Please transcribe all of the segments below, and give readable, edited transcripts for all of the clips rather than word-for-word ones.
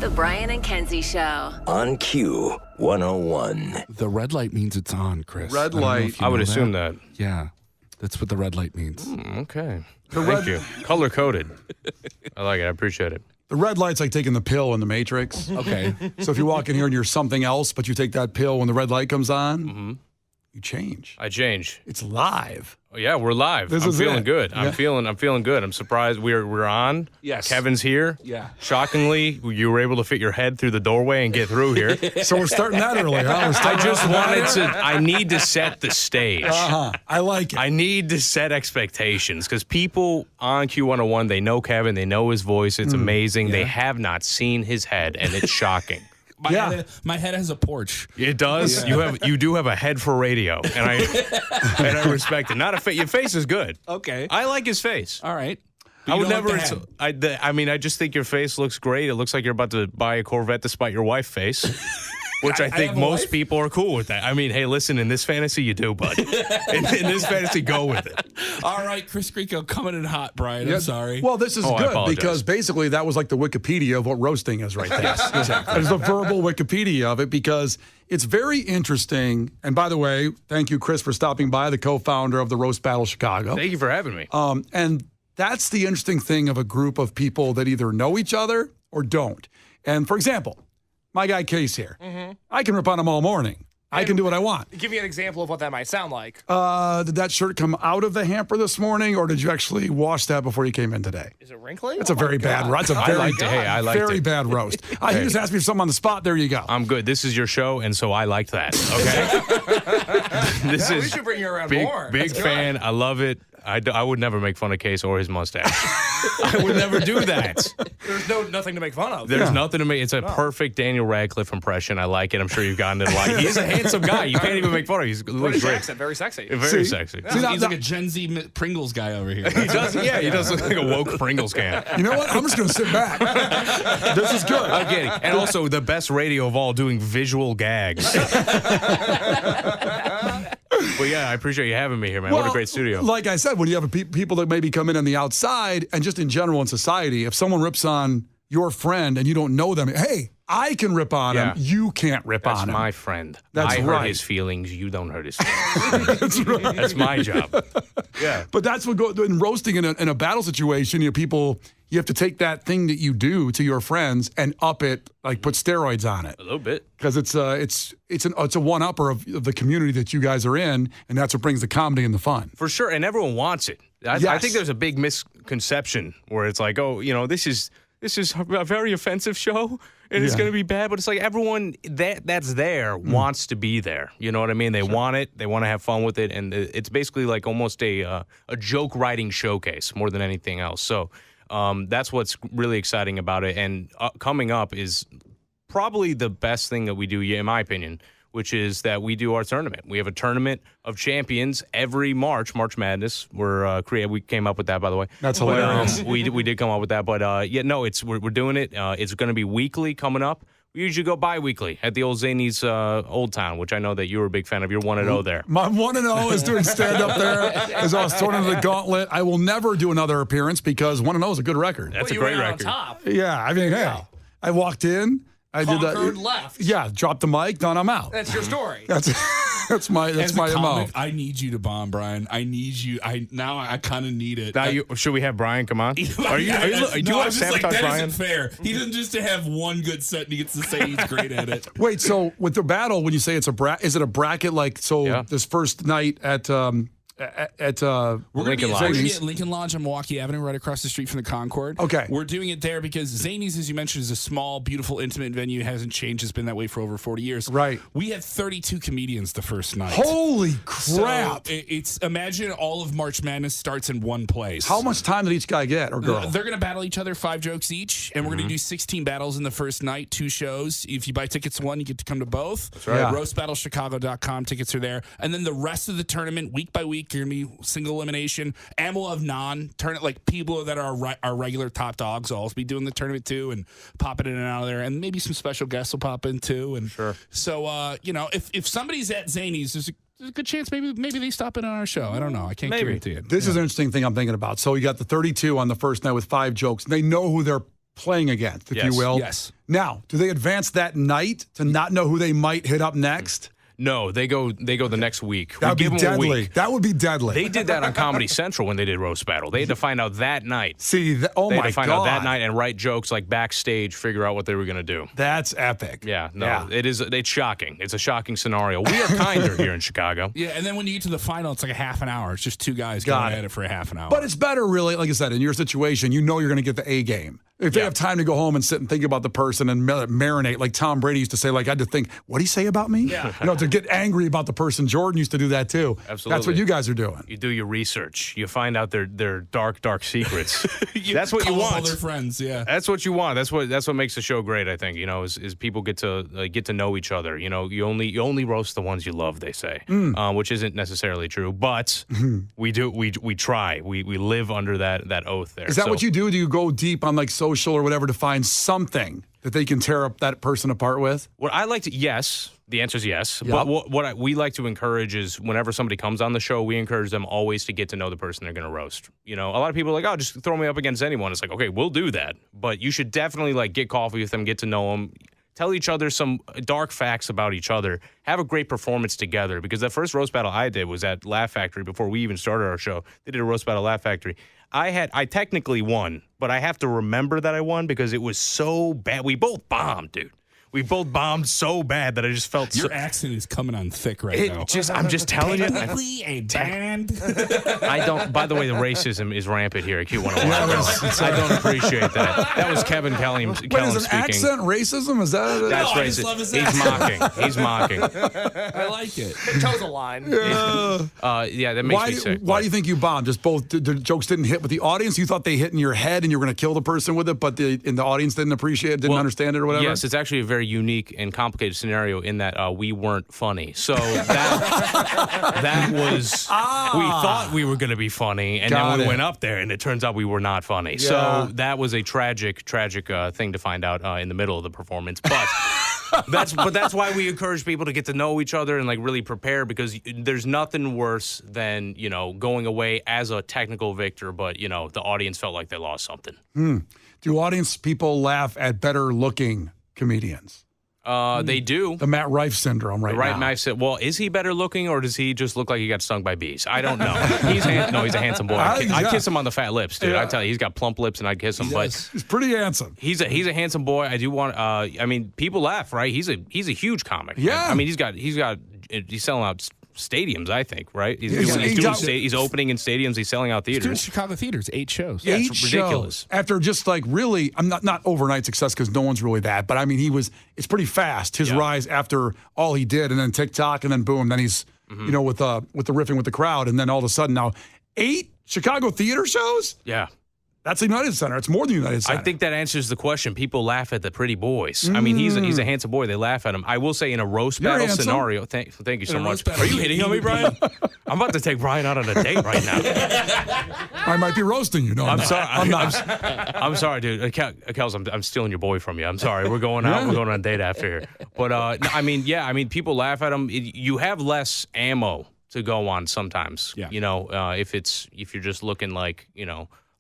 The Brian and Kenzie Show. On Q 101. The red light means it's on, Chris. Red light. I would assume that. Yeah, that's what the red light means. Okay. Thank you. Color-coded. I like it. I appreciate it. The red light's like taking the pill in the Matrix. Okay. So if you walk in here and you're something else, but you take that pill when the red light comes on, you change. I change. It's live. Oh, yeah, we're live. I'm feeling good. I'm feeling good. I'm surprised we're on. Yes. Kevin's here. Yeah. Shockingly, you were able to fit your head through the doorway and get through here. So we're starting that early, huh? I need to set the stage. I like it. I need to set expectations because people on Q101, they know Kevin, they know his voice. It's amazing. Yeah. They have not seen his head, and it's shocking. My head has a porch. It does. Yeah. You do have a head for radio, and I respect it. Not a face. Your face is good. Okay. I like his face. All right. I would never. I just think your face looks great. It looks like you're about to buy a Corvette despite your wife's face, which I think most people are cool with that. I mean, hey, listen, in this fantasy, you do, bud. in this fantasy, go with it. All right, Chris Grieco coming in hot, Brian. I'm sorry. Well, this is good because basically that was like the Wikipedia of what roasting is right there. Yes, exactly. There's the verbal Wikipedia of it because it's very interesting. And by the way, thank you, Chris, for stopping by, the co-founder of the Roast Battle Chicago. Thank you for having me. And that's the interesting thing of a group of people that either know each other or don't. And for example, my guy Case here, I can rip on him all morning. I can do what I want. Give me an example of what that might sound like. Did that shirt come out of the hamper this morning, or did you actually wash that before you came in today? Is it wrinkly? That's a very bad roast. That's a very bad roast. He just asked me for something on the spot. There you go. I'm good. This is your show, and so I liked that. Okay. We should bring you around more. Big fan. I love it. I would never make fun of Case or his mustache. I would never do that. There's nothing to make fun of. There's nothing to make. It's a perfect Daniel Radcliffe impression. I like it. I'm sure you've gotten it a lot. He's a handsome guy. You can't even make fun of him. He looks British great. accent, very sexy. Very sexy. He's like a Gen Z Pringles guy over here. He does. Yeah, he does look like a woke Pringles can. You know what? I'm just going to sit back. This is good. I'm kidding. And also the best radio of all, doing visual gags. Well, yeah, I appreciate you having me here, man. What a great studio. Like I said, when you have people that maybe come in on the outside, and just in general in society, if someone rips on your friend and you don't know them, hey, I can rip on him. You can't rip on him. That's my friend. That's I right. hurt his feelings. You don't hurt his feelings. That's right. That's my job. Yeah. But that's what in roasting in a battle situation. You have to take that thing that you do to your friends and up it, like put steroids on it. A little bit. Because it's a one-upper of the community that you guys are in, and that's what brings the comedy and the fun. For sure, and everyone wants it. I think there's a big misconception where it's like, oh, this is a very offensive show, and it's going to be bad. But it's like everyone that's there wants to be there. You know what I mean? They want it. They want to have fun with it, and it's basically like almost a joke writing showcase more than anything else. So. That's what's really exciting about it. And coming up is probably the best thing that we do, in my opinion, which is that we do our tournament. We have a tournament of champions every March Madness. We came up with that, by the way. That's hilarious. We did come up with that. But, we're doing it. It's going to be weekly coming up. We usually go bi-weekly at the old ZANIES Old Town, which I know that you were a big fan of. You're 1-0 there. My 1-0 is doing stand-up there as I was thrown into the gauntlet. I will never do another appearance because 1-0 is a good record. That's a great record. On top. Yeah, I mean, hey, I walked in. I did that. Left. Yeah, dropped the mic, done, I'm out. That's your story. That's my MO. I need you to bomb, Brian. I need you. I kind of need it. Should we have Brian come on? Do you want to sabotage Brian? That isn't fair. He doesn't just have one good set and he gets to say he's great at it. Wait, so with the battle, when you say it's is it a bracket like this first night at we're Lincoln Lodge. We're going to be at Lincoln Lodge on Milwaukee Avenue, right across the street from the Concord. Okay. We're doing it there because ZANIES, as you mentioned, is a small, beautiful, intimate venue. It hasn't changed. It's been that way for over 40 years. Right. We had 32 comedians the first night. Holy crap. So imagine all of March Madness starts in one place. How much time did each guy get or girl? They're going to battle each other 5 jokes each, and we're going to do 16 battles in the first night, 2 shows. If you buy tickets to one, you get to come to both. That's right. Yeah. RoastBattleChicago.com. Tickets are there. And then the rest of the tournament, week by week, you're going to be single elimination, and we'll have non-tournament, like people that are our regular top dogs will also be doing the tournament too and popping in and out of there, and maybe some special guests will pop in too. And sure. So, if somebody's at ZANIES, there's a good chance maybe they stop in on our show. I don't know. I can't guarantee it. This is an interesting thing I'm thinking about. So you got the 32 on the first night with 5 jokes. They know who they're playing against, if Yes. you will. Yes. Now, do they advance that night to not know who they might hit up next? No, they go the next week. That would We be give them a deadly. week. That would be deadly. They did that on Comedy Central when they did Roast Battle. They had to find out that night. See, oh They had my to find God. out that night and write jokes like backstage, figure out what they were going to do. That's epic. Yeah, no, it's shocking. It's a shocking scenario. We are kinder here in Chicago. Yeah, and then when you get to the final, it's like a half an hour. It's just two guys going at it for a half an hour. But it's better, really, like I said, in your situation, you know you're going to get the A game. If they have time to go home and sit and think about the person and marinate, like Tom Brady used to say, like, I had to think, what'd he say about me? Yeah. To get angry about the person. Jordan used to do that, too. Absolutely. That's what you guys are doing. You do your research. You find out their dark secrets. That's what you call want. all their friends, yeah. That's what you want. That's what makes the show great. I think is people get to know each other. You only roast the ones you love. They say, which isn't necessarily true, but we do. We try. We live under that oath. There Is that what you do? Do you go deep on like social or whatever to find something that they can tear up that person apart with? What I like to, yes, the answer is yes. Yep. But we like to encourage is whenever somebody comes on the show, we encourage them always to get to know the person they're going to roast. A lot of people are like, oh, just throw me up against anyone. It's like, okay, we'll do that. But you should definitely like get coffee with them, get to know them, tell each other some dark facts about each other, have a great performance together. Because the first roast battle I did was at Laugh Factory before we even started our show. They did a roast battle at Laugh Factory. I technically won, but I have to remember that I won because it was so bad. We both bombed, dude. We both bombed so bad that I just felt Your accent is coming on thick right now. I'm just telling you. Technically a band. I don't. By the way, the racism is rampant here at Q101. I don't appreciate that. That was Kevin Kellam Wait, speaking. is an accent racism? Is that? That's I just racist. love his He's mocking. He's mocking. I like it. Toes a line. Yeah, that makes me sick. Why do you think you bombed? Just both the jokes didn't hit with the audience? You thought they hit in your head and you were going to kill the person with it, but the audience didn't appreciate it, didn't understand it or whatever? Yes, it's actually a very unique and complicated scenario in that we weren't funny. So that was we thought we were going to be funny, and then we went up there, and it turns out we were not funny. Yeah. So that was a tragic thing to find out in the middle of the performance. But that's why we encourage people to get to know each other and like really prepare, because there's nothing worse than going away as a technical victor, but the audience felt like they lost something. Do audience people laugh at better looking comedians? They do. The Matt Rife syndrome right now. Matt said, well, is he better looking or does he just look like he got stung by bees? I don't know. He's a handsome boy. I'd kiss him on the fat lips, dude. I tell you, he's got plump lips and I'd kiss him. But He's pretty handsome. he's a handsome boy. I do want. People laugh, right? He's a huge comic. Yeah. I mean, he's selling out stadiums, I think, right? He's opening in stadiums. He's selling out He's doing theaters. Chicago theaters, 8 shows. Yeah, 8 it's ridiculous. shows after just like really, I'm not overnight success because no one's really that, but I mean it's pretty fast his rise after all he did, and then TikTok, and then boom, then he's with the riffing with the crowd, and then all of a sudden now 8 Chicago theater shows. Yeah. That's the United Center. It's more than the United Center. I think that answers the question. People laugh at the pretty boys. I mean, he's a handsome boy. They laugh at him. I will say in a roast battle handsome. scenario. Thank you so In a much. roast battle, Are you hitting on me, Brian? I'm about to take Brian out on a date right now. I might be roasting you. No, I'm sorry. I'm not. I'm sorry, dude. Kels, I'm stealing your boy from you. I'm sorry. We're going out. We're going on a date after here. But people laugh at him. You have less ammo to go on sometimes. Yeah. If you're just looking like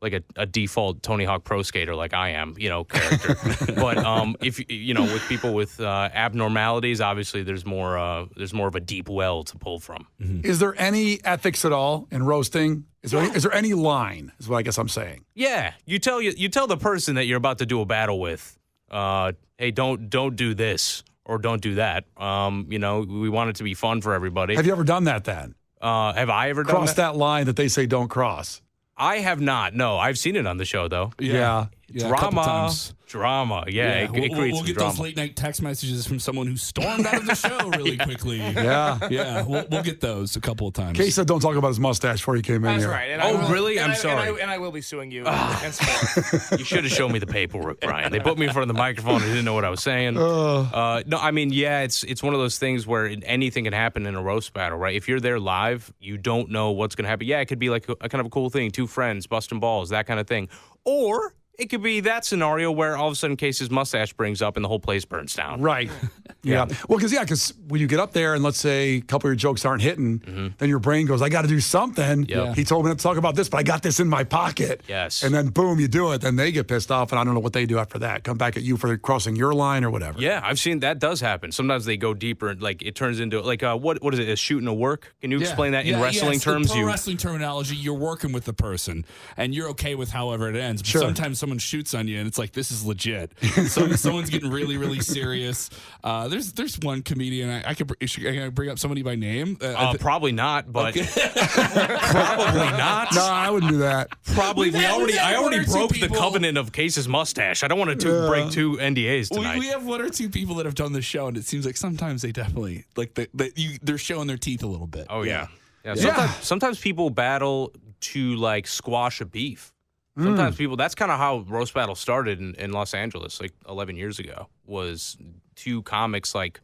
like a default Tony Hawk Pro Skater like I am, character. But if with people with abnormalities, obviously there's more of a deep well to pull from. Mm-hmm. Is there any ethics at all in roasting? Is there any line? Is what I guess I'm saying. Yeah, you tell the person that you're about to do a battle with, hey, don't do this or don't do that. We want it to be fun for everybody. Have you ever done that then? Have I ever done Cross that line that they say don't cross? I have not. No, I've seen it on the show though. Yeah. Yeah, a couple times. Drama. Yeah, it creates we'll get drama. those late night text messages from someone who stormed out of the show really quickly. Yeah. We'll get those a couple of times. Kay said don't talk about his mustache before he came in That's here. right. And Oh, I will, really? and I'm I- sorry. And I will be suing you. henceforth. You should have shown me the paperwork, Brian. They put me in front of the microphone. They didn't know what I was saying. No, I mean, yeah, it's one of those things where anything can happen in a roast battle, right? If you're there live, you don't know what's going to happen. Yeah, it could be like a kind of a cool thing, 2 friends busting balls, that kind of thing. Or it could be that scenario where all of a sudden Case's mustache brings up and the whole place burns down. Right. Yeah. Well, because when you get up there and let's say a couple of your jokes aren't hitting, then your brain goes, I got to do something. Yep. He told me not to talk about this, but I got this in my pocket. Yes. And then boom, you do it. Then they get pissed off, and I don't know what they do after that. Come back at you for crossing your line or whatever. Yeah, I've seen that does happen. Sometimes they go deeper, like it turns into like what is it? A shooting a work? Can you explain that in wrestling terms? In pro wrestling terminology, you're working with the person, and you're okay with however it ends. But sometimes someone shoots on you, and it's like this is legit. So someone's getting really, really serious. There's one comedian I could bring up somebody by name. Probably not, but probably not. No, I wouldn't do that. Probably. I already broke the covenant of Case's mustache. I don't want to break 2 NDAs tonight. We have 1 or 2 people that have done the show, and it seems like sometimes they definitely they're showing their teeth a little bit. Oh yeah. Sometimes people battle to like squash a beef. Sometimes people. That's kind of how roast battle started in Los Angeles, like 11 years ago. Was 2 comics like.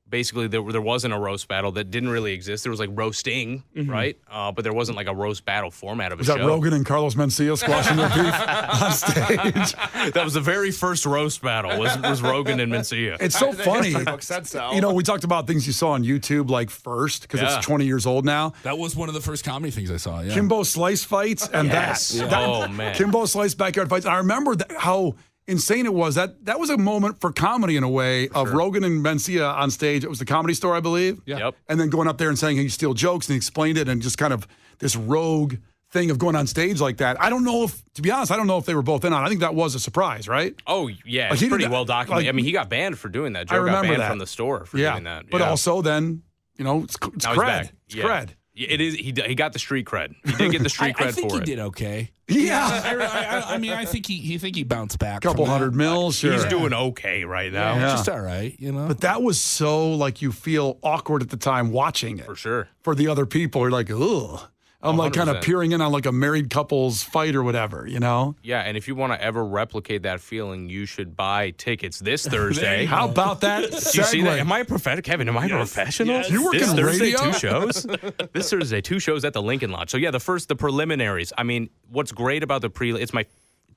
Basically, there wasn't a roast battle that didn't really exist. There was like roasting, right? But there wasn't like a roast battle format of a show. Was that Rogan and Carlos Mencia squashing their beef on stage? That was the very first roast battle. Was Rogan and Mencia. It's so funny. The book said so. You know, we talked about things you saw on YouTube like first because it's 20 years old now. That was one of the first comedy things I saw. Yeah. Kimbo Slice fights and Yes. that. Oh, man. Kimbo Slice backyard fights. I remember how insane it was. That was a moment for comedy in a way of Rogan and Mencia on stage. It was the Comedy Store, I believe. Yeah. Yep. And then going up there and saying, hey, you steal jokes, and he explained it, and just kind of this rogue thing of going on stage like that. I don't know if, to be honest, I don't know if they were both in on it. I think that was a surprise, right? Oh, yeah. Like, It's he pretty did well that. documented. Like, I mean, he got banned for doing that. I Joe got remember banned that. from the store for doing that. But also then, you know, it's Now he's cred. back. It's cred. It is. He got the street cred. He did get the street cred I think for he it. did okay. Yeah. I mean, I think he bounced back. Couple from that. $100 million, sure. He's doing okay right now. Yeah. Just all right, you know. But that was so, like, you feel awkward at the time watching it. For sure. For the other people, you're like, ugh. I'm like kind of 100%. peering in on like a married couple's fight or whatever, you know? Yeah, and if you want to ever replicate that feeling, you should buy tickets this Thursday. How about that? Do you see that? segue? Am I a professional? Kevin, am I a professional? Yes. You work This in Thursday, radio? 2 shows. This Thursday, 2 shows at the Lincoln Lodge. So yeah, the preliminaries. I mean, what's great about it's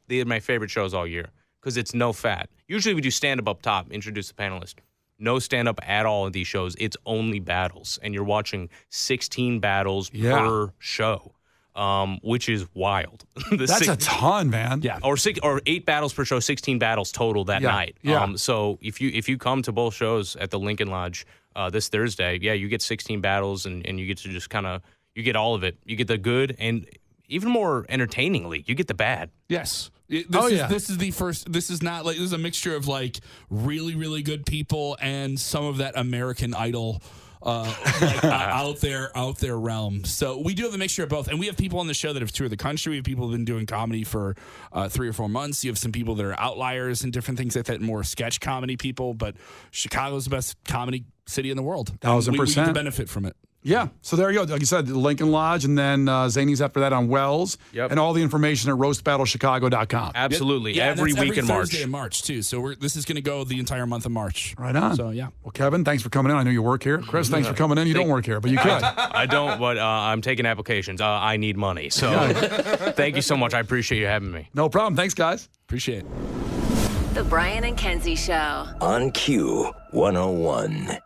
they're my favorite shows all year because it's no fat. Usually we do stand up top, introduce the panelist. No stand up at all in these shows. It's only battles, and you're watching 16 battles per show. Which is wild. That's a ton, man. Yeah. Or 8 battles per show, 16 battles total that night. Yeah. So if you come to both shows at the Lincoln Lodge this Thursday, you get 16 battles and you get to just kind of you get all of it. You get the good and even more entertainingly, you get the bad. Yes. This is the first. This is not like this is a mixture of like really, really good people and some of that American Idol. Out there realm. So we do have a mixture of both, and we have people on the show that have toured the country. We have people who have been doing comedy for 3 or 4 months. You have some people that are outliers and different things like that, more sketch comedy people. But Chicago's the best comedy city in the world. 1,000%. We get to benefit from it. Yeah. So there you go. Like you said, the Lincoln Lodge, and then ZANIES after that on Wells. Yep. And all the information at roastbattlechicago.com. Absolutely. Yeah, and every that's week in March. Thursday in March too. So this is going to go the entire month of March. Right on. So yeah. Well, Kevin, thanks for coming in. I know you work here. Chris, thanks for coming in. You don't work here, but you could. I don't, but I'm taking applications. I need money. So thank you so much. I appreciate you having me. No problem. Thanks, guys. Appreciate it. The Brian and Kenzie Show. On Q 101.